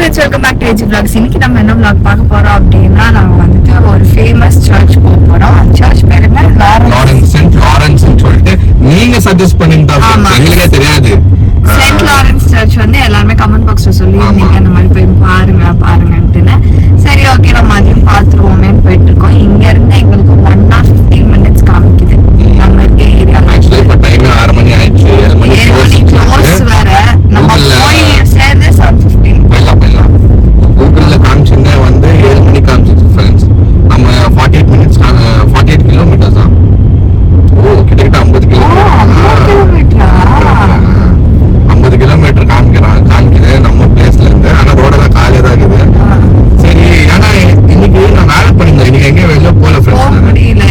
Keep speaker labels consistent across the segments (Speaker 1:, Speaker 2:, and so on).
Speaker 1: Friends, welcome back to AG vlogs. இன்னைக்கு நம்ம என்ன vlog பார்க்க போறோம் அப்படின்னா, நம்ம வந்துட்டு ஒரு ஃபேமஸ் சர்ச் போக போறோம். சர்ச் பேர் என்ன?
Speaker 2: லாரன்ஸ் சென்ட் லாரன்ஸ் சொல்லிட்டு நீங்க சஜஸ்ட் பண்ணிட்டா எங்களுக்கே தெரியாது.
Speaker 1: சென்ட் லாரன்ஸ் சர்ச் வந்து எல்லாருமே கமெண்ட் பாக்ஸ்ல சொல்லியிருந்தீங்க இந்த மாதிரி போய் பாருங்கன்ட்டுன்னு. சரி, ஓகே, நம்ம அதையும் பார்த்துருவோமேன்னு போயிட்டு இருக்கோம். இங்க இருந்து எங்களுக்கு 1 hour 15 minutes காமிக்குது நம்ம இருக்க ஏரியா.
Speaker 2: ஆக்சுவலி இப்போ டைம் 6 மணி ஆயிடுச்சு. 7 மணி க்ளோஸ்
Speaker 1: வேற. நம்ம போய் சேர்ந்து 7:15
Speaker 2: போயிடலாம். கூகுள்ல காமிச்சுன்னா வந்து 7 மணி காமிச்சிச்சு ஃப்ரெண்ட்ஸ். நம்ம 48 கிலோமீட்டர்ஸ் தான். ஓ, கிட்டத்தட்ட 50 கிலோமீட்டர் காமிக்குது நம்ம பிளேஸ்ல இருந்து. ஆனா ரோடெல்லாம் காலியா தான் இருக்குது. சரி, ஏன்னா இன்னைக்கு நான் வேலை பண்ணிருந்தேன். இன்னைக்கு எங்கேயும் வெளில போல ஃப்ரெண்ட்ஸ்.
Speaker 1: முடியல,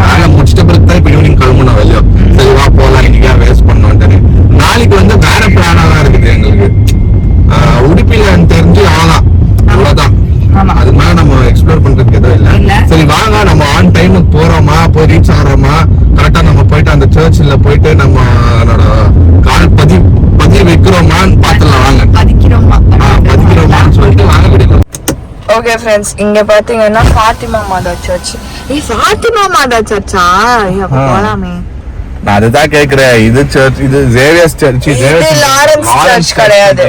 Speaker 2: வேலை முடிச்சிட்ட பிறகு தான் இப்போ ஈவினிங் கிளம்பணும் வெளியோ. சரி, வா போகலாம், இன்னைக்கா வேஸ்ட் பண்ணோன்ட்டு. நாளைக்கு வந்து வேற பிளானா தான் இருக்குது எங்களுக்கு. உடுப்பில தெரிஞ்சு அவ்வளவுதான். அது மேல நம்ம எக்ஸ்ப்ளோர் பண்றதுக்கு எதுவும் இல்ல. சரி வாங்க, நம்ம ஆன் டைமுக்கு போறோமா, போய் ரீச் ஆகிறோமா, கரெக்டா நம்ம போயிட்டு அந்த சர்ச்சில் போயிட்டு நம்ம கால் பதிய வைக்கிறோமான்னு பாத்துலாம். வாங்க, பதிக்கிறோமான்னு சொல்லிட்டு வாங்க விடுங்க.
Speaker 1: ஓகே ஃப்ரெண்ட்ஸ், இங்க பாத்தீங்கன்னா ஃபாத்திமா மாதா சர்ச். ஃபாத்திமா மாதா சர்ச்சா? போலாமே.
Speaker 2: நான் அதுதான் கேக்குறேன். இது சர்ச், இது ஜேவியர்ஸ் சர்ச்,
Speaker 1: லாரன்ஸ் சர்ச் கிடையாது.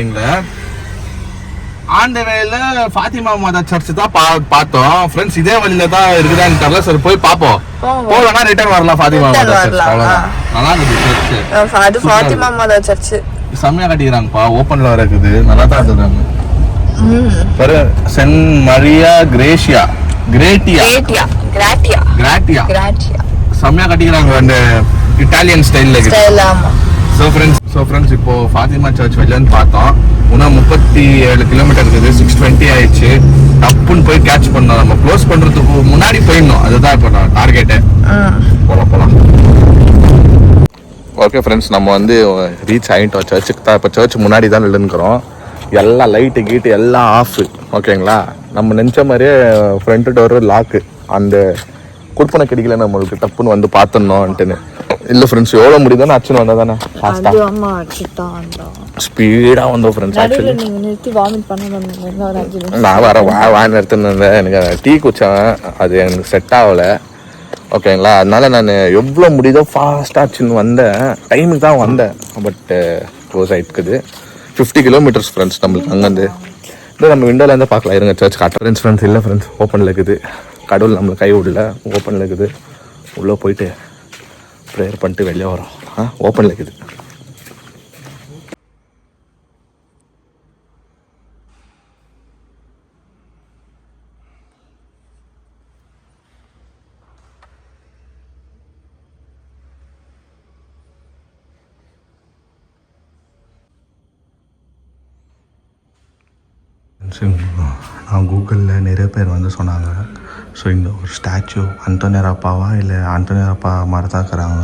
Speaker 2: ஆண்ட வேலையில ஃபாத்திமா மாதா சர்ச் தான் பார்த்தோம் ஃப்ரெண்ட்ஸ். இதே வழியில தான் இருக்குதான்னு தெரியல. சரி, போய் பாப்போம். போகலன்னா ரிட்டர்ன் வரலாம். ஃபாத்திமா மாதா சர்ச் நல்லா இருக்குது.
Speaker 1: அது ஃபாத்திமா மாதா சர்ச்
Speaker 2: செம்மையா கட்டிக்கிறாங்கப்பா. ஓப்பன்ல இருக்குது, நல்லா தான் இருக்காங்க. சென்ட் மரியா கிரேட்டியா செம்மையா கட்டிக்கிறாங்க அந்த இட்டாலியன் ஸ்டைல்ல. சோ ஃப்ரெண்ட்ஸ், இப்போ ஃபாத்திமா சர்ச் வெளிலன்னு பார்த்தோம். இன்னும் 37 கிலோமீட்டர் இருக்குது. 6:20 ஆயிடுச்சு. டப்புன்னு போய் கேட்ச் பண்ணோம். நம்ம க்ளோஸ் பண்றதுக்கு முன்னாடி போயிடணும். அதுதான் இப்போ டார்கெட்டு. போலாம். ஓகே ஃப்ரெண்ட்ஸ், நம்ம வந்து ரீச் ஆகிட்டோம் சர்ச்சுக்கு தான். இப்போ சர்ச் முன்னாடி தான் நின்றுக்கிறோம். எல்லாம் லைட்டு கீட்டு எல்லாம் ஆஃப். ஓகேங்களா? நம்ம நினச்ச மாதிரியே ஃப்ரண்ட் டோர் லாக்கு. அந்த குடுப்பனை கிடைக்கல நம்மளுக்கு. டப்புன்னு வந்து பார்த்துடணும்ன்ட்டுன்னு இல்லை ஃப்ரெண்ட்ஸ். எவ்வளோ முடியுதுன்னு அச்சுன்னு வந்தால் தானே ஸ்பீடாக வந்தோம் ஃப்ரெண்ட்ஸ். ஆக்சுவலி நான் வாங்கி நிறுத்தினேன். எனக்கு டீ குடிச்சேன், அது எனக்கு செட் ஆகலை. ஓகேங்களா? அதனால நான் எவ்வளோ முடியுதோ ஃபாஸ்ட்டாக ஆச்சுன்னு வந்தேன். டைமுக்கு தான் வந்தேன். பட் க்ளோஸ் ஆகிட்டுக்குது. 50 கிலோமீட்டர்ஸ் ஃப்ரெண்ட்ஸ் நம்மளுக்கு அங்கேருந்து. இல்லை, நம்ம விண்டோலேருந்து பார்க்கலாம். இருங்க, சர்ச் காட்டுறேன் ஃப்ரெண்ட்ஸ். இல்லை ஃப்ரெண்ட்ஸ், ஓப்பனில் இருக்குது. கடவுள் நம்மளுக்கு கை விடல. ஓப்பனில் இருக்குது. உள்ளே போயிட்டு ப்ரேயர் பண்ணிட்டு வெளியே வரோம். ஓப்பனில் இருக்குது. நான் கூகுளில் நிறைய பேர் வந்து சொன்னாங்க. ஸோ இங்கே ஒரு ஸ்டாச்சு அந்தோனியரப்பாவா இல்லை அந்தோனியரப்பா மாதிரி தான் இருக்கிறாங்க.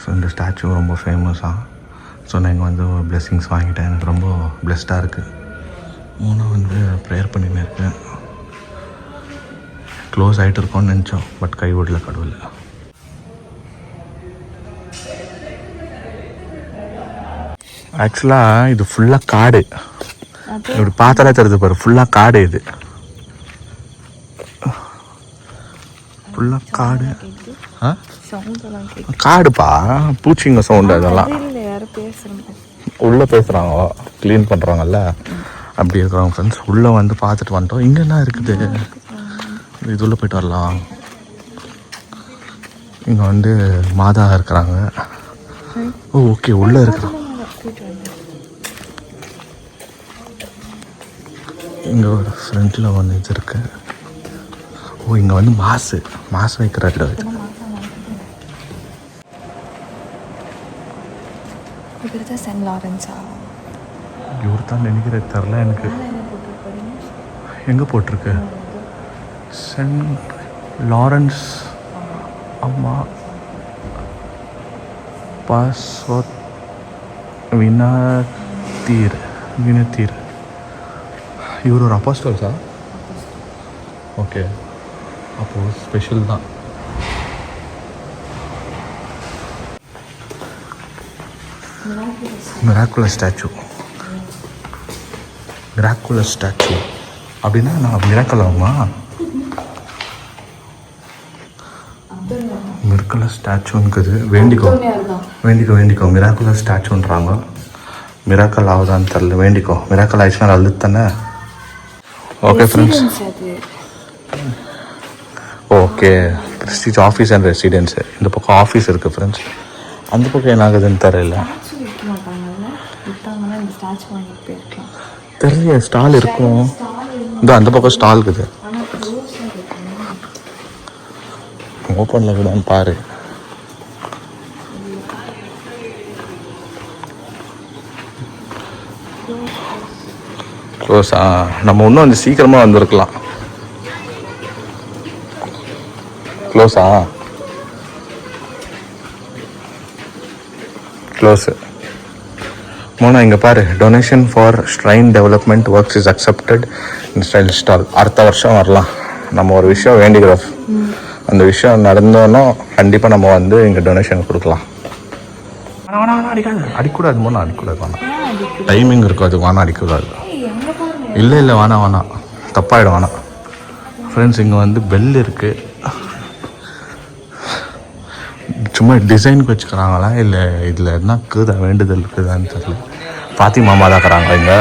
Speaker 2: ஸோ இந்த ஸ்டாச்சு ரொம்ப ஃபேமஸாக. ஸோ நான் இங்கே வந்து பிளெஸ்ஸிங்ஸ் வாங்கிட்டேன். எனக்கு ரொம்ப பிளெஸ்டாக இருக்குது. மூணாக வந்து ப்ரேயர் பண்ணின்னு இருக்கேன். க்ளோஸ் ஆகிட்டு இருக்கோன்னு நினச்சோம், பட் கைவிடல கடவுள். ஆக்சுவலாக இது ஃபுல்லாக காடு. இப்படி பார்த்தாலே தெரியுது பாரு, ஃபுல்லாக காடு. இது ஃபுல்லாக காடு. காடுப்பா, பூச்சிங்க சவுண்டு அதெல்லாம். உள்ளே பேசுகிறாங்க, க்ளீன் பண்ணுறாங்கல்ல, அப்படி இருக்கிறாங்க ஃப்ரெண்ட்ஸ். உள்ளே வந்து பார்த்துட்டு வந்துட்டோம். இங்கே என்ன இருக்குது, இது உள்ளே போய்ட்டு வரலாம். இங்கே வந்து மாதா இருக்கிறாங்க. ஓ, ஓகே, உள்ளே இருக்கிறோம். இங்கே ஒரு ஃப்ரண்ட்டில் ஒன்று இது இருக்கு. ஓ, இங்கே வந்து மாசு வைக்கிற இடம் இது.
Speaker 1: சென்ட் லாரன்ஸா?
Speaker 2: இவர் தான் நினைக்கிறது தெரில எனக்கு. எங்கே போட்டிருக்கு? சென்ட் லாரன்ஸ் அம்மா பாஸ்வத் வினத்தீர். இவர் ஒரு அப்போஸ்டல்ஸா? ஓகே, அப்போது ஸ்பெஷல் தான். Miraculous statue. மிராக்குலஸ் ஸ்டாச்சு அப்படின்னா நான் மிராக்கல் ஆகுமா? மிராக்குலஸ் ஸ்டாச்சுன்னுக்குது. வேண்டிக்கோ மிராக்குலஸ் ஸ்டாச்சுன்றாங்க. மிராக்கல் ஆகுதான்னு தெரில. வேண்டிக்கோ. மிராக்கல் ஆயிடுச்சுன்னா நல்லது தானே. Okay friends. Okay, prestige office and residence. இந்த பக்கம் ஆஃபீஸ் இருக்குது ஃப்ரெண்ட்ஸ். அந்த பக்கம் என்ன ஆகுதுன்னு தெரியல. தெரியல, ஸ்டால் இருக்கும். இந்த அந்த பக்கம் ஸ்டால் இருக்குது. ஓப்பனில் கூடான்னு பாரு. க்ளோஸா? நம்ம இன்னும் கொஞ்சம் சீக்கிரமாக வந்திருக்கலாம். க்ளோஸா? க்ளோஸு. மோனா இங்கே பாரு, donation for strain development works is accepted in style stall. அடுத்த வருஷம் வரலாம். நம்ம ஒரு விஷயம் வேண்டிக்கிறோம். அந்த விஷயம் நடந்தோன்னா கண்டிப்பாக நம்ம வந்து இங்கே டொனேஷன் கொடுக்கலாம். வேணாம் அடிக்காது. அடிக்கூடாது மோனா, அடிக்கூடாது. வேணாம், டைமிங் இருக்கும் அது. வேணாம் அடிக்கூடாது. இல்லை வேணாம் தப்பாயிடும். வேணாம் ஃப்ரெண்ட்ஸ். இங்கே வந்து பெல் இருக்குது. சும்மா டிசைனுக்கு வச்சுக்கிறாங்களா இல்லை இதில் என்ன இருக்குதா, வேண்டுதல் இருக்குதான்னு தெரியல. பாத்தி மாமா தான் இருக்கிறாங்க இங்கே.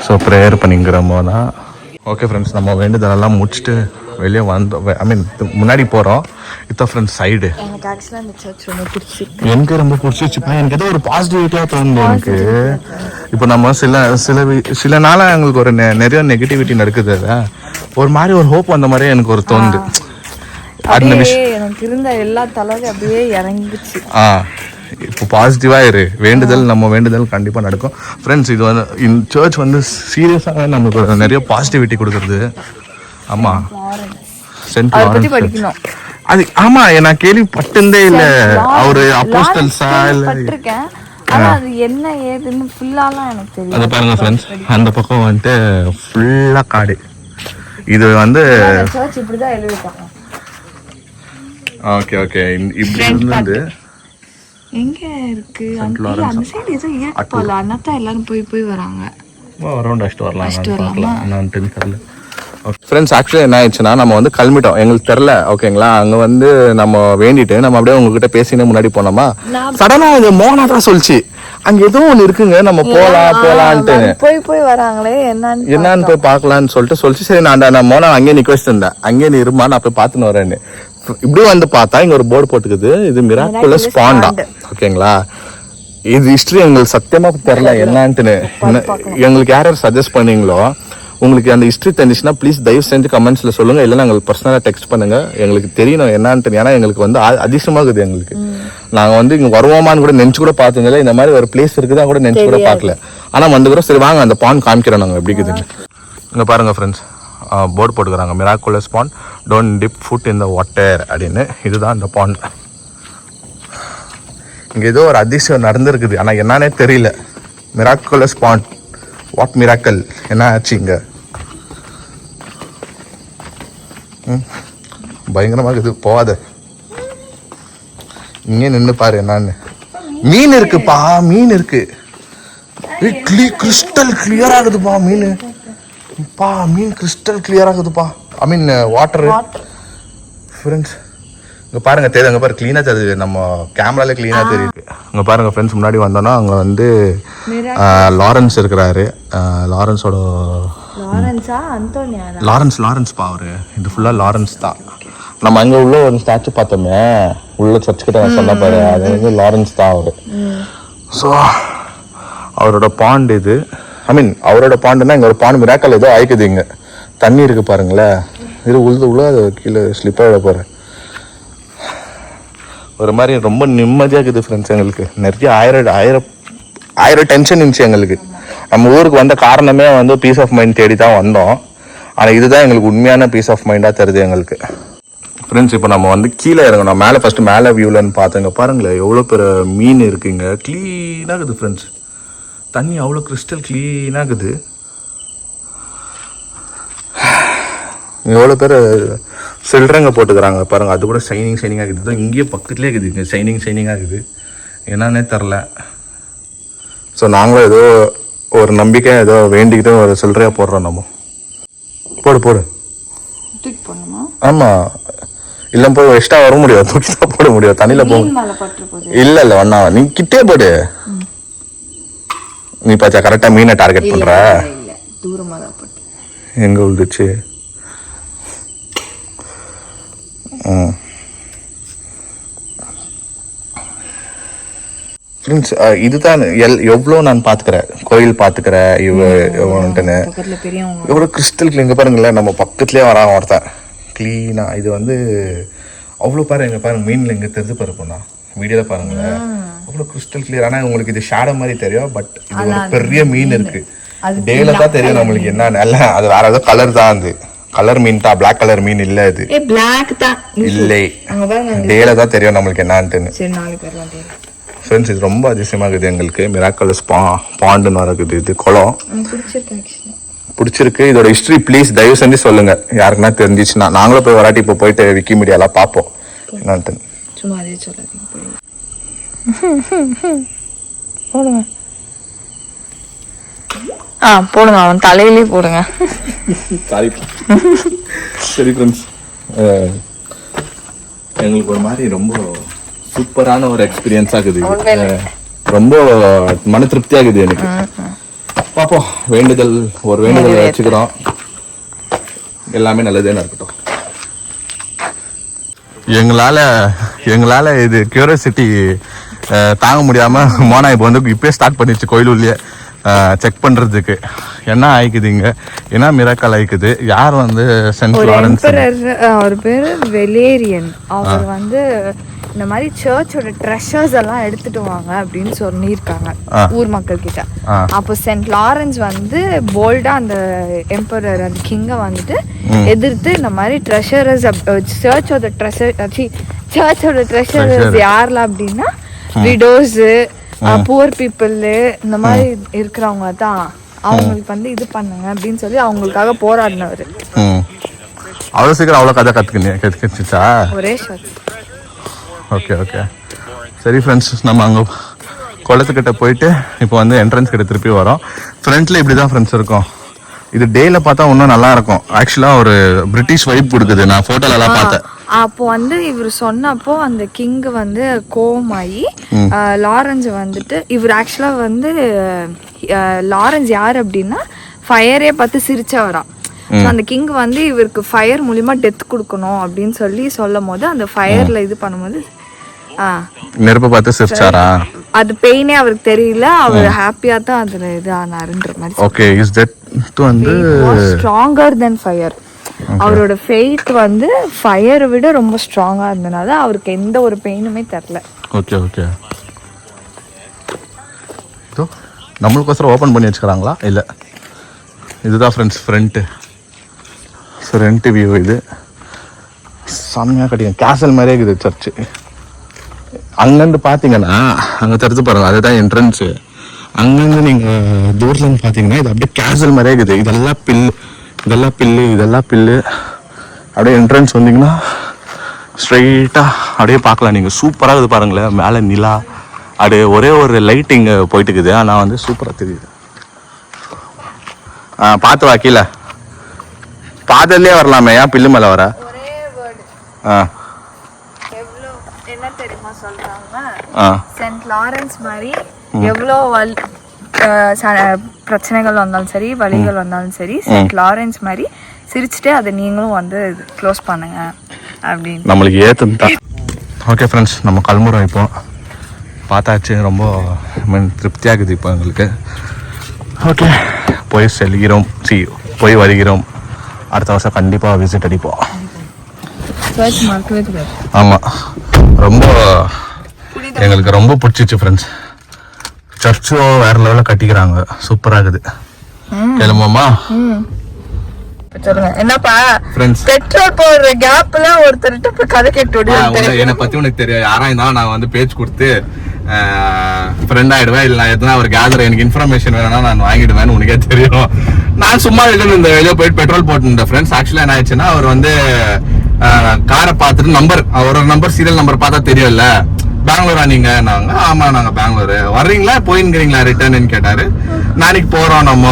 Speaker 2: ஸோ ப்ரேயர் பண்ணிங்கிறமோ தான். ஓகே ஃப்ரெண்ட்ஸ், நம்ம வேண்டுதலெல்லாம் முடிச்சுட்டு வெளியே வந்தோம். ஐ மீன் முன்னாடி போகிறோம். இதான் ஃப்ரெண்ட்ஸ் சைடு. எனக்கு ரொம்ப பிடிச்சிச்சுப்பா. எனக்கு ஏதோ ஒரு பாசிட்டிவிட்டியாக தோணுது எனக்கு. இப்போ நம்ம சில நாளாக எங்களுக்கு ஒரு நிறைய நெகட்டிவிட்டி நடக்குது. ஒரு மாதிரி ஒரு ஹோப் வந்த மாதிரியே எனக்கு ஒரு தோணுது. அந்த விஷயம்
Speaker 1: எனக்கு இருந்த எல்லா தலையும் அப்படியே இறங்கிடுச்சு.
Speaker 2: இப்போ பாசிட்டிவாக இரு. வேண்டுதல், நம்ம வேண்டுதல் கண்டிப்பாக நடக்கும் ஃப்ரெண்ட்ஸ். இது வந்து இந்த சர்ச் வந்து சீரியஸாகவே நம்மளுக்கு நிறைய பாசிட்டிவிட்டி கொடுக்குறது. ஆமாம், சென்ட் லாரன்ஸ் படிக்கணும் அது. ஆமாம், நான் கேள்விப்பட்டதே இல்லை. அவரு அப்போஸ்தல்ஸா இல்லை
Speaker 1: அது என்ன ஏதுன்னு ஃபுல்லாலாம் எனக்கு தெரியும்.
Speaker 2: அதை பாருங்க ஃப்ரெண்ட்ஸ், அந்த பக்கம் வந்துட்டு ஃபுல்லாக காடு. இது வந்து
Speaker 1: சர்ச் இப்படி தான் எழுதிருக்காங்க.
Speaker 2: ஓகே இப்படி இருந்து
Speaker 1: எங்க இருக்கு அந்த சைடு ஏதோ இருக்கு போல. அண்ணாத்தான் எல்லாரும் போய் வராங்க.
Speaker 2: அரௌண்ட் அடிச்சுட்டு வரலாம். நான் தெரியல ஃப்ரெண்ட்ஸ். ஆக்சுவலி என்ன ஆயிடுச்சுன்னா, நம்ம வந்து கிளம்பிட்டோம். எங்களுக்கு தெரில. ஓகேங்களா, அங்கே வந்து நம்ம வேண்டிட்டு நம்ம அப்படியே உங்ககிட்ட பேசினே முன்னாடி போனோமா, சடனா இது மோனா தான் சொல்லிச்சு அங்க ஏதோ ஒண்ணு இருக்குங்க, நம்ம போலான்ட்டு
Speaker 1: போய் வராங்களே
Speaker 2: என்னன்னு போய் பாக்கலாம்னு சொல்லிச்சு. சரி, நான் மோனா அங்கேயே நிக்க வச்சிருந்தேன். அங்கேயே நீ இருமா, நான் போய் பாத்துன்னு வரேன்னு. இப்படி வந்து பார்த்தா இங்க ஒரு போர்டு போட்டுக்குது, இது மிராக்குலஸ் பாண்டா. ஓகேங்களா, இது ஹிஸ்டரி எங்களுக்கு சத்தியமா தெரியல என்னன்ட்டுன்னு. எங்களுக்கு யார் சஜஸ்ட் பண்ணீங்களோ, உங்களுக்கு அந்த ஹிஸ்டரி தெரிஞ்சுச்சுன்னா ப்ளீஸ் தயவு செஞ்சு கமெண்ட்ஸ்ல சொல்லுங்க. இல்லைன்னா எங்களுக்கு பர்சனலா டெக்ஸ்ட் பண்ணுங்க. எங்களுக்கு தெரியணும் என்னன்ட்டு. ஏன்னா எங்களுக்கு வந்து அதிசயமாகுது. எங்களுக்கு நாங்க வந்து இங்க வருவோமான்னு கூட நினைச்சு கூட பார்த்ததில்ல. இந்த மாதிரி ஒரு பிளேஸ் இருக்குதா கூட நினைச்சு கூட பார்க்கல. ஆனா வந்துக்கிறோம். சரி வாங்க அந்த பாண்ட் காமிக்கிறோம் நாங்க எப்படி இருக்குதுங்க. இங்க பாருங்க ஃப்ரெண்ட்ஸ், போர்டு போட்டுக்கிறாங்க miraculous pond, don't dip foot in the water அப்படின்னு. இதுதான் இந்த பாண்ட். இங்க ஏதோ ஒரு அதிசயம் நடந்திருக்குது, ஆனா என்னன்னே தெரியல. மிராக்குலஸ் பாண்ட், வாட் மிராக்கல், என்ன ஆச்சு இங்க? பயங்கரமா இருக்குது. போவாத, இங்கே நின்று பாரு என்னன்னு. மீன் இருக்குப்பா, மீன் இருக்கு. கிறிஸ்டல் கிளியர் ஆகுதுப்பா மீன். மீன் கிறிஸ்டல் கிளியர் ஆகுதுப்பா. ஐ மீன் வாட்டர் ஃப்ரெண்ட்ஸ். இங்கே பாருங்க, தெரியுது. அங்கே பாரு, க்ளீனாக தெரியுது. நம்ம கேமரால க்ளீனாக தெரியுது. அங்கே பாருங்க ஃப்ரெண்ட்ஸ், முன்னாடி வந்தோன்னா அங்கே வந்து லாரன்ஸ் இருக்கிறாரு. லாரன்ஸ் பா அவரு. இது ஃபுல்லாக லாரன்ஸ் தான். நம்ம அங்கே உள்ள ஒரு ஸ்டாச்சு பார்த்தோமே, உள்ள சர்ச் கிட்ட சொன்ன பாரு, அது வந்து லாரன்ஸ் தான் அவரு. ஸோ அவரோட பாண்ட் இது. ஐ மீன் அவரோட பாண்டுன்னா இங்கே ஒரு பாண்ட் மிராக்கல் ஏதோ ஆயிக்குது. இங்கே தண்ணி இருக்கு பாருங்களேன். இது உள்ள அது கீழே ஸ்லிப்பாக விட போகிறேன். ஒரு மாதிரி ரொம்ப நிம்மதியாக இருக்குது ஃப்ரெண்ட்ஸ். எங்களுக்கு நிறைய ஆயிரம் டென்ஷன் இருந்துச்சு எங்களுக்கு. நம்ம ஊருக்கு வந்த காரணமே வந்து பீஸ் ஆஃப் மைண்ட் தேடி தான் வந்தோம். ஆனால் இதுதான் எங்களுக்கு உண்மையான பீஸ் ஆஃப் மைண்டாக தருது எங்களுக்கு ஃப்ரெண்ட்ஸ். இப்போ நம்ம வந்து கீழே இறங்கணும். மேலே ஃபஸ்ட்டு மேலே வியூலன்னு பார்த்துங்க. பாருங்களேன் எவ்வளோ பெரிய மீன் இருக்குங்க. க்ளீனாக இருக்குது ஃப்ரெண்ட்ஸ். தண்ணி அவ்வளோ கிறிஸ்டல் க்ளீனாக இருக்குது. எவ்வளோ பேர் சில்ட்ரங்க போட்டுக்கிறாங்க பாருங்கள். அது கூட ஷைனிங்காக இருக்குது. இங்கேயே பக்கத்துலேயே இருக்குது. ஷைனிங்காக இருக்குது. என்னன்னே தெரில. ஸோ நாங்களும் ஏதோ ஒரு நம்பிக்கை ஏதோ வேண்டிக்கிட்டு ஒரு சில்லறையா போடுறோம் நம்ம. போடு போடு.
Speaker 1: தூக்கி போடணுமா?
Speaker 2: ஆமா, இல்ல போய் எக்ஸ்ட்ரா வர முடியாது, தூக்கி தான் போட முடியாது, தண்ணியில போகும். இல்ல ஒன்னா நீ கிட்டே போடு. நீ பாச்சா கரெக்டா மீனை டார்கெட் பண்ற.
Speaker 1: தூரமா தான் போட்டு.
Speaker 2: எங்க விழுந்துச்சு? ஃப்ரெண்ட்ஸ், இதுதான் எவ்வளோ நான் பார்த்துக்கிறேன், கோயில் பார்த்துக்கிறேன், எவ்வளோ கிறிஸ்டல் கிளீன். இங்கே பாருங்களேன், நம்ம பக்கத்துலேயே வரான் ஒருத்தன் க்ளீனாக. இது வந்து அவ்வளோ பாரு, எங்கே பாருங்க மீனில் இங்கே தெரிஞ்சு பாருப்போண்ணா, வீடியோவில் பாருங்களேன் அவ்வளோ கிறிஸ்டல் கிளியர். ஆனால் உங்களுக்கு இது ஷேடோ மாதிரி தெரியும், பட் இது ஒரு பெரிய மீன் இருக்கு. டேல தான் தெரியும் நம்மளுக்கு என்ன நல்ல, அது வேற ஏதோ கலர் தான், அது கலர் மீன் தான், பிளாக் கலர் மீன் இல்ல அது. இல்லை, டேல தான் தெரியும் நம்மளுக்கு என்னன்னு. ஃப்ரெண்ட்ஸ், இது ரொம்ப அதிசயமா இருக்குது எங்களுக்கு. மிராக்கல்ஸ் பாண்டுன்னு வரக்குது, இது குளம் பிடிச்சிருக்கு. இதோட ஹிஸ்டரி ப்ளீஸ் தயவு செஞ்சு சொல்லுங்க, யாருக்குன்னா தெரிஞ்சிச்சுன்னா. நாங்களும் போய் வராட்டி இப்போ போயிட்டு விக்கிமீடியாலாம் பார்ப்போம் என்னன்ட்டு.
Speaker 1: சும்மா அதே சொல்லாதீங்க.
Speaker 3: போடுங்க. போடுங்க, அவன் தலையிலே போடுங்க.
Speaker 2: சாரி. சரி ஃப்ரெண்ட்ஸ், எங்களுக்கு ஒரு மாதிரி ரொம்ப சூப்பரான ஒரு எக்ஸ்பீரியன்ஸ் ஆகுது. ரொம்ப மன திருப்தி ஆகுது எனக்கு. பாப்போம், வேண்டுதல் ஒரு வேண்டுதல் வச்சுக்கிறோம், எல்லாமே நல்லதே இருக்கட்டும். எங்களால இது கியூரியாசிட்டி தாங்க முடியாம மோனா இப்போ வந்து இப்பயே ஸ்டார்ட் பண்ணிடுச்சு கோயில் உள்ளே செக் பண்றதுக்கு என்ன ஆயிக்குதுங்க, என்ன மிராக்கல் ஆயிக்குது. யார் வந்து சென்ட் லாரன்ஸ்,
Speaker 1: அவர் பேரு வெலேரியன். அவர் வந்து இந்த மாதிரி சர்ச்சோட ட்ரெஷர்ஸ் எல்லாம் எடுத்துட்டு வாங்க அப்படின்னு சொல்லியிருக்காங்க ஊர் மக்கள் கிட்ட. அப்போ சென்ட் லாரன்ஸ் வந்து போல்டா அந்த எம்பரர், அந்த கிங்க வந்துட்டு எதிர்த்து இந்த மாதிரி ட்ரெஷரர்ஸ், சர்ச்சோட ட்ரெஷரர்ஸ் யாரெல்லாம் அப்படின்னா விடோஸ், புவர் பீப்புள், இந்த மாதிரி இருக்கிறவங்க தான். அவங்களுக்கு வந்து இது பண்ணுங்க அப்படின்னு சொல்லி அவங்களுக்காக போராடினவர்.
Speaker 2: அவ்வளோ சீக்கிரம் அவ்வளோ கதை கற்றுக்கிச்சா?
Speaker 1: ஒரே ஷாட்.
Speaker 2: ஓகே ஓகே, சரி ஃப்ரெண்ட்ஸ், நம்ம அங்கே குளத்துக்கிட்ட போயிட்டு இப்போ வந்து என்ட்ரன்ஸ் கிட்ட திருப்பி வரோம். ஃப்ரண்ட்ல இப்படி தான் ஃப்ரெண்ட்ஸ் இருக்கும். இது டேல பார்த்தா இன்னும் நல்லா இருக்கும். ஆக்சுவலாக ஒரு பிரிட்டிஷ் வைப் கொடுக்குது, நான் ஃபோட்டோலலாம் பார்த்தேன்.
Speaker 1: அப்போ வந்து இவர் சொன்னப்போ அந்த கிங் வந்து கோவமாயி லாரன்ஸ் வந்துட்டு, இவர் ஆக்சுவலா வந்து லாரன்ஸ் யார் அப்படின்னா ஃபயரே பார்த்து சிரிச்சவராம். அந்த கிங் வந்து இவருக்கு ஃபயர் மூலியமா டெத் கொடுக்கணும் அப்படின்னு சொல்லி சொல்லும் போது அந்த ஃபயர்ல இது பண்ணும்போது
Speaker 2: நெருப்பை பார்த்து சிரிச்சாரா?
Speaker 1: அது பெயினே அவருக்கு தெரியல, அவர் ஹாப்பியா தான் அதுல இது ஆனாருன்ற மாதிரி.
Speaker 2: ஓகே, இஸ் தட் வந்து
Speaker 1: ஸ்ட்ராங்கர் தென் ஃபயர். அவரோட ஃபெய்த் வந்து ஃபயரை விட ரொம்ப ஸ்ட்ராங்கா இருந்தனால அவருக்கு எந்த ஒரு பெயினுமே தெரியல.
Speaker 2: ஓகே ஓகே, இதோ நம்மளுக்கோசரம் ஓப்பன் பண்ணி வச்சுக்கிறாங்களா? இல்லை, இதுதான் ஃப்ரெண்ட்ஸ் ஃப்ரண்ட் வியூ. இது செம்மையாக கட்டிங்க, கேசல் மாதிரியே இருக்குது சர்ச்சு. அங்கேருந்து பார்த்தீங்கன்னா அங்கே திறந்து பாருங்க, அதுதான் என்ட்ரன்ஸு. அங்கேருந்து நீங்கள் தூரத்துலேருந்து பார்த்தீங்கன்னா இது அப்படியே கேசல் மாதிரியே இருக்குது. இதெல்லாம் பில்லு. அப்படியே என்ட்ரன்ஸ் வந்தீங்கன்னா ஸ்ட்ரைட்டாக அப்படியே பார்க்கலாம் நீங்கள். சூப்பராக இருக்குது பாருங்களேன், மேலே நிலா, அப்படியே ஒரே ஒரு லைட் இங்கே போயிட்டு இருக்குது, ஆனால் வந்து சூப்பராக தெரியுது. பார்த்து வாக்கில பாதல்லே வரலாமே, ஏன் பில்லு மேலே வர?
Speaker 1: என்ன தெரியுமா சொல்றாங்க, சென்ட் லாரன்ஸ் மாதிரி எவ்வளோ பிரச்சனைகள் வந்தாலும் சரி, வலிகள் வந்தாலும் சரி, சென்ட் லாரன்ஸ் மாதிரி சிரிச்சுட்டு அதை நீங்களும் வந்து க்ளோஸ் பண்ணுங்க அப்படின்னு
Speaker 2: நம்மளுக்கு ஏற்றுந்தா. ஓகே ஃப்ரெண்ட்ஸ், நம்ம கிளம்புறோம். இப்போ பார்த்தாச்சு, ரொம்ப திருப்தியாகுது இப்போ எங்களுக்கு. ஓகே, போய் வருகிறோம். அடுத்த வருஷம் கண்டிப்பாக விசிட் அடிப்போம். ஆமாம், ரொம்ப எங்களுக்கு ரொம்ப பிடிச்சிச்சு ஃப்ரெண்ட்ஸ். சர்ச்சும் வேற லெவலில் கட்டிக்கிறாங்க, சூப்பராக இருக்குது. கிளம்புமா?
Speaker 1: சொல்லுங்க. என்னப்பா பெட்ரோல் போடுற கேப்ல ஒருத்தர்கிட்ட கதை கேட்டு
Speaker 2: என்னை பத்தி உனக்கு தெரியும். யாரா இருந்தாலும் நான் வந்து பேச்சு கொடுத்து ஃப்ரெண்ட் ஆயிடுவேன். இல்லை எதுனா ஒரு கேதர் எனக்கு இன்ஃபர்மேஷன் வேணும்னா நான் வாங்கிடுவேன்னு உனக்கே தெரியும். நான் சும்மா இந்த வெளியே போயிட்டு பெட்ரோல் போட்டுருந்தேன் ஃப்ரெண்ட்ஸ். ஆக்சுவலா என்ன ஆயிடுச்சுன்னா, அவர் வந்து காரை பார்த்துட்டு அவரோட நம்பர் சீரியல் நம்பர் பார்த்தா தெரியும்ல, பெங்களூரா நீங்க? நாங்க ஆமா நாங்க பெங்களூரு. வர்றீங்களா போயின்னுக்கிறீங்களா ரிட்டர்ன்னு கேட்டாரு. நாளைக்கு போறோம் நம்ம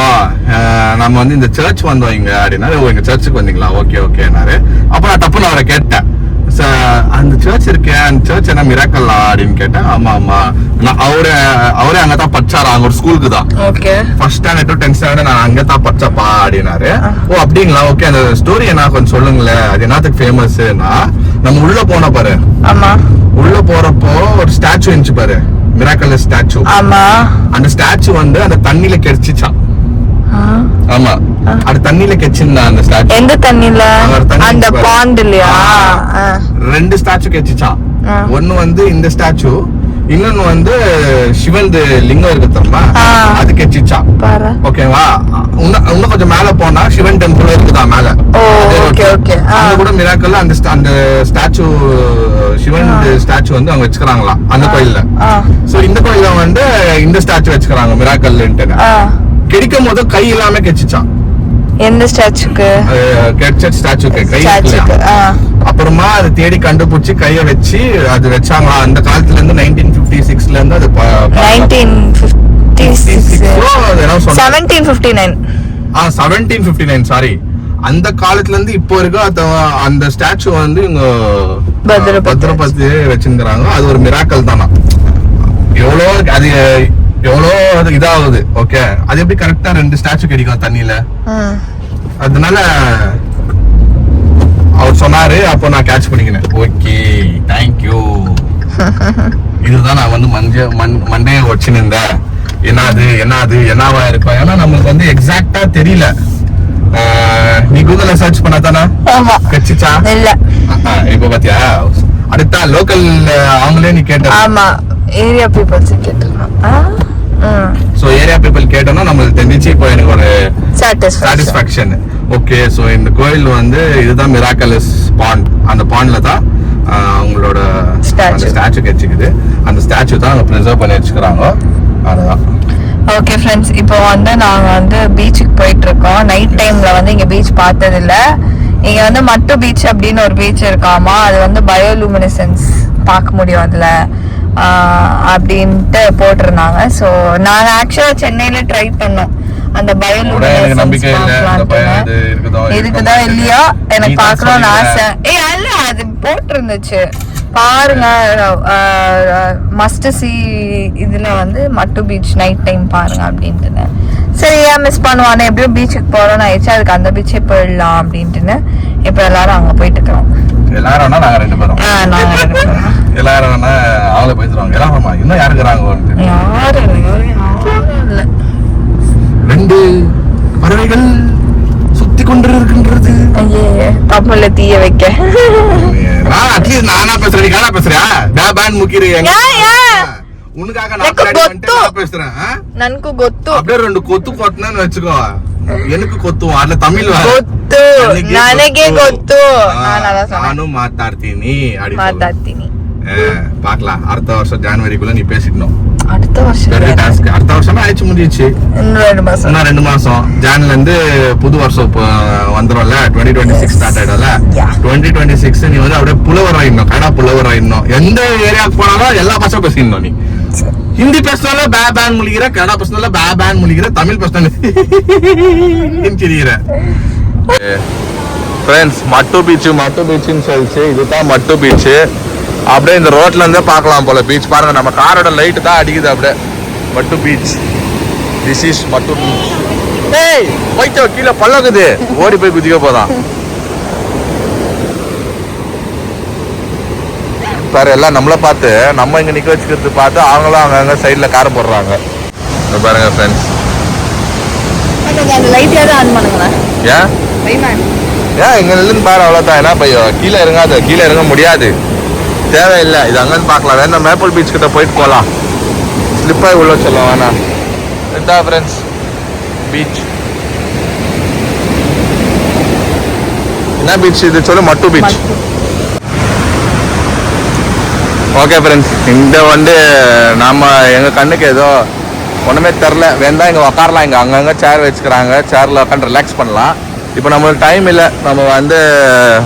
Speaker 2: வந்து இந்த சர்ச் வந்தோம் இங்க அப்படின்னாரு. ஓ, இங்க சர்ச்சுக்கு வந்தீங்களா? ஓகே ஓகேனாரு. அப்ப நான் டப்புன்னு அவரை கேட்டேன், அந்த சர்ச் இருக்கேன், அந்த சர்ச் என்ன மிராக்கல்லா அப்படின்னு கேட்டேன். ஆமா ஆமா, அவரே அங்கதான் படிச்சாரா, அங்க ஒரு ஸ்கூலுக்கு தான். First standard to 10th standard நான் அங்கதான் படிச்சப்பா அப்படின்னாரு. ஓ அப்படிங்களா, ஓகே. அந்த ஸ்டோரி என்ன கொஞ்சம் சொல்லுங்களேன், அது என்னத்துக்கு ஃபேமஸ்னா, நம்ம உள்ள போன பாரு, உள்ள போறப்போ ஒரு ஸ்டாச்சு இருந்துச்சு பாரு, மிராக்கல் ஸ்டாச்சு. அந்த ஸ்டாச்சு வந்து அந்த தண்ணியில கெடிச்சிச்சான். ஆமா, அது தண்ணியில கெச்சிருந்தா அந்த ஸ்டாச்சு.
Speaker 3: எந்த தண்ணில? அந்த பாண்ட்லயா?
Speaker 2: 2 ஸ்டாச்சு கெச்சிச்சான். ஒன்னு வந்து இந்த ஸ்டாச்சு, இன்னொன்னு வந்து சிவன் லிங்கம் இருக்கு தெரியுமா, அது கெச்சிச்சான். ஓகேவா? இன்னும் கொஞ்சம் மேல போனா சிவன் டெம்பிள் இருக்குதா மேல. அங்க கூட மிராக்கல்ல அந்த ஸ்டாச்சு, சிவன் ஸ்டாச்சு வந்து அவங்க வச்சுக்கிறாங்களாம் அந்த கோயில்ல. சோ இந்த கோயில்ல வந்து இந்த ஸ்டாச்சு வச்சுக்கிறாங்க மிராக்கல்ன்ட்டு. கிடைக்கும் போது கை இல்லாம கெச்சிச்சான்.
Speaker 3: எந்த ஸ்டாச்சுக்கு?
Speaker 2: ஸ்டாச்சுக்கு கை. அப்புறமா அதை தேடி கண்டுபிடிச்சு கைய வச்சு அது வச்சாங்களா. அந்த காலத்துல இருந்து 1956ல இருந்து அது 1759 சாரி, அந்த காலத்துல இருந்து இப்போ வரைக்கும் அந்த ஸ்டாச்சு வந்து இங்க பத்திரப்படுத்தி வச்சிருக்காங்க. அது ஒரு மிராக்கல் தானா. எவ்வளோ இதாகுது. ஓகே, அது எப்படி கரெக்டா 2 ஸ்டாச்சு கிடைக்கும் தண்ணியில. அதனால அவர் சொன்னாரு, அப்போ நான் கேட்ச் பண்ணிக்கினேன். Okay, thank you. இதுதான் நான் வந்து மண்டையை வச்சுருந்தேன். என்னவா இருக்கும், ஏன்னா நம்மளுக்கு வந்து எக்ஸாக்டா தெரியல. நீ கூகுள்ல சர்ச் பண்ணா தானே கட்சிச்சா? இல்ல, இப்ப பாத்தியா, அடுத்த லோக்கல் அவங்களே நீ கேட்ட. ஆமா,
Speaker 3: ஏரியா பீப்பிள்ஸ் கேட்டிருக்காங்க.
Speaker 2: சோ ஏரியா பீப்பிள் கேட்டோம்னா நம்மளுக்கு தெரிஞ்சு இப்போ எனக்கு ஒரு சாட்டிஸ்ஃபேக்ஷன். ஓகே, சோ இந்த கோயில் வந்து இதுதான் மிராக்கலஸ் பாண்ட். அந்த பாண்ட்ல தான் அவங்களோட ஸ்டாச்சு கெச்சிக்குது. அந்த ஸ்டாச்சு தான் அவங்க ப்ரிசர்வ் பண்ணி வச்சுக்கிறாங்க. அதுதான்.
Speaker 3: ஓகே ஃப்ரெண்ட்ஸ், இப்போ வந்து நாங்க வந்து பீச்சுக்கு போயிட்டு இருக்கோம். நைட் டைம்ல வந்து இங்க பீச் பார்த்தது இல்ல. இங்க வந்து மட்டு பீச் அப்படின்னு ஒரு பீச் இருக்காமா, அது வந்து பயோலூமினசன்ஸ் பார்க்க முடியும் அதுல அப்படின்ட்டு போட்டிருந்தாங்க. ஸோ நாங்க ஆக்சுவலா சென்னையில ட்ரை பண்ணோம் அந்த பயோலூமினசன்ஸ் இருக்குதா இல்லையா எனக்கு பார்க்கணும்னு ஆசை. அல்ல, அது போட்டிருந்துச்சு பாருங்க, மஸ்ட் சி இதுல வந்து மட்டு பீச் நைட் டைம் பாருங்க அப்படின்ட்டு. சரி, ஏன் மிஸ் பண்ணுவானே, எப்படியும் பீச்சுக்கு போறோம்னு ஆயிடுச்சு, அதுக்கு அந்த பீச்சே போயிடலாம் அப்படின்ட்டு இப்ப எல்லாரும் அங்க போயிட்டு இருக்கிறோம்.
Speaker 2: எல்லாரும் நாங்க 2 பேரும், எல்லாரும் அவங்கள போயிடுவாங்க. எல்லாருமா இன்னும் யாரு இருக்கிறாங்க?
Speaker 3: யாரும்
Speaker 2: 2 பறவைகள் சுத்தி கொண்டு இருக்கின்றது.
Speaker 3: தமிழ்ல தீய வைக்க.
Speaker 2: அட்லீஸ்ட் நானா பேசுறேன், நீ பேசுறியா? பேன் முக்கிறீங்க உனக்காக நான் பேசுறேன்.
Speaker 3: நன்கு கொத்து
Speaker 2: அப்படியே 2 கொத்து கொட்டினு வச்சுக்கோ. எனக்கு கொத்துவோம், அதுல தமிழ்
Speaker 3: கொத்து, ನನಗೆ கொத்து.
Speaker 2: நானும் மாத்தார்த்தினி மாத்தார்த்தினி பாக்கலாம். அடுத்த வருஷம் ஜனவரிக்குள்ள நீ பேசிக்கணும்.
Speaker 3: அடுத்த
Speaker 2: வருஷமே ஆயிடுச்சு, முடிஞ்சிச்சு. இன்னும் 2 மாசம். ஜான்ல இருந்து புது வருஷம் வந்துடும்ல, 2026 ஸ்டார்ட் ஆயிடும்ல. 2026 நீ வந்து அப்படியே புலவர் ஆயிடணும், கடா புலவர் ஆயிடணும். எந்த ஏரியாவுக்கு போனாலும் எல்லா பாஷா பேசிடணும். நீ ஹிந்தி பேசினால பேன் முழிக்கிற, கன்னடா பேசினால பேன் முழிக்கிற, தமிழ் பேசினால சிரிக்கிற. ஃப்ரெண்ட்ஸ், மட்டு பீச்சுன்னு சொல்லிச்சு. இதுதான் மட்டு பீச்சு. அப்படியே இந்த ரோட்ல இருந்தே பார்க்கலாம் போல பீச். பாருங்க, நம்ம காரோட லைட் தான் அடிக்குது. அப்படியே மட்டு பீச். திஸ் இஸ் மட்டு பீச். ஏய், போயிட்டோ, கீழே பள்ளக்குது, ஓடி போய் குதிக்க போதான். பாரு, எல்லாம் நம்மள பார்த்து, நம்ம இங்க நிக்க வச்சுக்கிறது பார்த்து அவங்களும் அங்கங்க சைட்ல காரை போடுறாங்க. பாருங்க ஃப்ரெண்ட்ஸ், ஏன் இங்க நில்லுன்னு பாரு, அவ்வளவுதான். என்ன பையன், கீழே இறங்க முடியாது, தேவையில்லை. இது அங்கன்னு பார்க்கலாம். வேணா மேப்பிள் பீச் கிட்ட போயிட்டு போகலாம். ஸ்லிப்பாக உள்ள சொல்லலாம் வேணாம். இதுதான் ஃப்ரெண்ட்ஸ் பீச். என்ன பீச் இது சொல்லு? மட்டு பீச். ஓகே ஃப்ரெண்ட்ஸ், இங்கே வந்து நம்ம எங்கள் கண்ணுக்கு ஏதோ ஒன்றுமே தெரில. வேணா இங்கே உக்காரலாம். இங்கே அங்கங்கே சேர் வச்சுக்கிறாங்க, சேரில் உட்காந்து ரிலாக்ஸ் பண்ணலாம். இப்போ நம்மளுக்கு டைம் இல்லை, நம்ம வந்து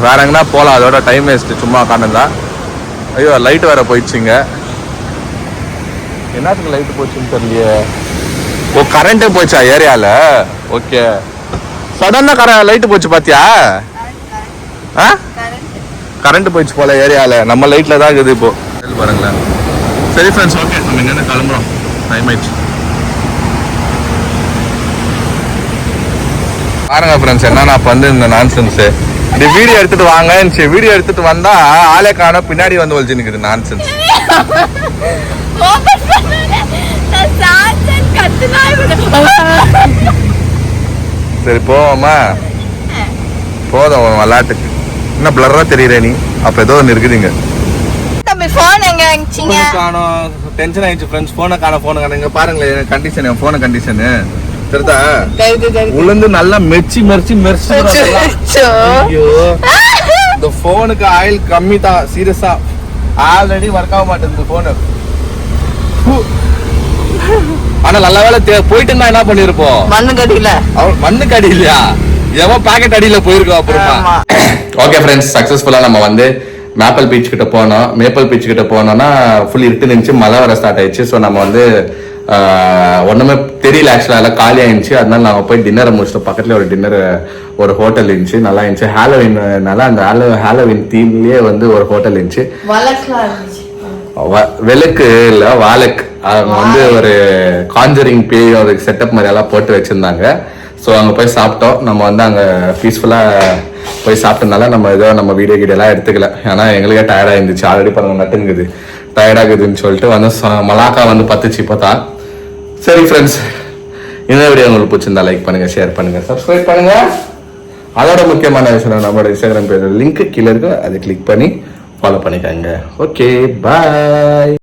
Speaker 2: வேற எங்கன்னா போகலாம். அதோட டைம் வேஸ்ட்டு சும்மா உட்காந்துருந்தா. ஐயோ, லைட் வேறு போயிடுச்சுங்க. என்னத்துக்கு லைட் போச்சுன்னு தெரியலையே. ஓ கரண்டே போச்சா ஏரியால? ஓகே. சடனா லைட் போச்சு பாத்தியா? கரண்ட் போயிடுச்சு போல ஏரியால. நம்ம லைட்ல தான் இருக்குது இப்போ பாருங்களேன். சரி ஃப்ரெண்ட்ஸ், ஓகே நம்ம என்னென்ன கிளம்புறோம், டைம் ஆயிடுச்சு. பாருங்க ஃப்ரெண்ட்ஸ், என்ன நான் பண்ணு இந்த நான்சென்ஸ். இந்த வீடியோ எடுத்துட்டு வாங்க, வீடியோ எடுத்துட்டு வந்தா ஆளே காணோம், பின்னாடி வந்து ஒழிச்சுன்னு நான்சென்ஸ். சரி போவோமா? போதும் விளையாட்டுக்கு. என்ன பிளரா தெரியற நீ? அப்ப ஏதோ ஒன்று இருக்குதுங்க.
Speaker 3: போன் எங்க அங்கீங்க?
Speaker 2: காணோம், டென்ஷன் ஆயிடுச்சு ஃப்ரெண்ட்ஸ். போனை காணோம். இங்க பாருங்களேன் என் கண்டிஷன், என் போன கண்டிஷன் தெரியுதா? உளுந்து நல்லா மெர்ச்சி. ஐயோ, இந்த போனுக்கு ஆயில் கம்மி தான், சீரியஸா. ஆல்ரெடி ஒர்க் ஆக மாட்டேங்குது போனு. ஆனா நல்ல வேலை போயிட்டு இருந்தா என்ன பண்ணிருப்போம்? மண்ணுக்கு அடி இல்லையா, எவன் பாக்கெட் அடியில போயிருக்கோம் அப்புறமா. ஓகே ஃப்ரெண்ட்ஸ், சக்சஸ்ஃபுல்லா நம்ம வந்து மேப்பிள் பீச் கிட்ட போனோம். மேப்பிள் பீச் கிட்ட போனோம்னா ஃபுல் இருட்டு நினைச்சு மழை வர ஸ்டார்ட் ஆயிடுச்சு. ஸோ நம்ம வந்து ஒண்ணுமே தெரியல, ஆக்சுவலா எல்லாம் காலி ஆயிடுச்சு. அதனால நாங்கள் போய் டின்னரை முடிச்சிட்டோம். பக்கத்துல ஒரு டின்னர், ஒரு ஹோட்டல் இருந்துச்சு, நல்லா இருந்துச்சு. ஹாலோவின்னால அந்த ஹாலோவின் தீம்லயே வந்து ஒரு ஹோட்டல் இருந்துச்சு. விளக்கு இல்ல வாழக்கு, அவங்க வந்து ஒரு காஞ்சரிங் பேய் ஒரு செட்டப் மாதிரி எல்லாம் போட்டு வச்சிருந்தாங்க. ஸோ அங்கே போய் சாப்பிட்டோம். நம்ம வந்து அங்கே பீஸ்ஃபுல்லாக போய் சாப்பிட்டனால நம்ம ஏதோ நம்ம வீடியோ எல்லாம் எடுத்துக்கல. ஏன்னா எங்களுக்கே டயர்டாக இருந்துச்சு. ஆல்ரெடி பாருங்க நட்டுங்குது, டயர்டாகுதுன்னு சொல்லிட்டு வந்து மலாக்கா வந்து பத்துச்சு இப்போ தான். சரி ஃப்ரெண்ட்ஸ், இந்த வீடியோ உங்களுக்கு பிடிச்சிருந்தா லைக் பண்ணுங்க, ஷேர் பண்ணுங்க, சப்ஸ்கிரைப் பண்ணுங்க. அதோட முக்கியமான விஷயம், நம்மளோட இன்ஸ்டாகிராம் பேஜ் லிங்க் கீழே இருக்கு, அதை கிளிக் பண்ணி ஃபாலோ பண்ணிக்கோங்க. ஓகே, பாய்.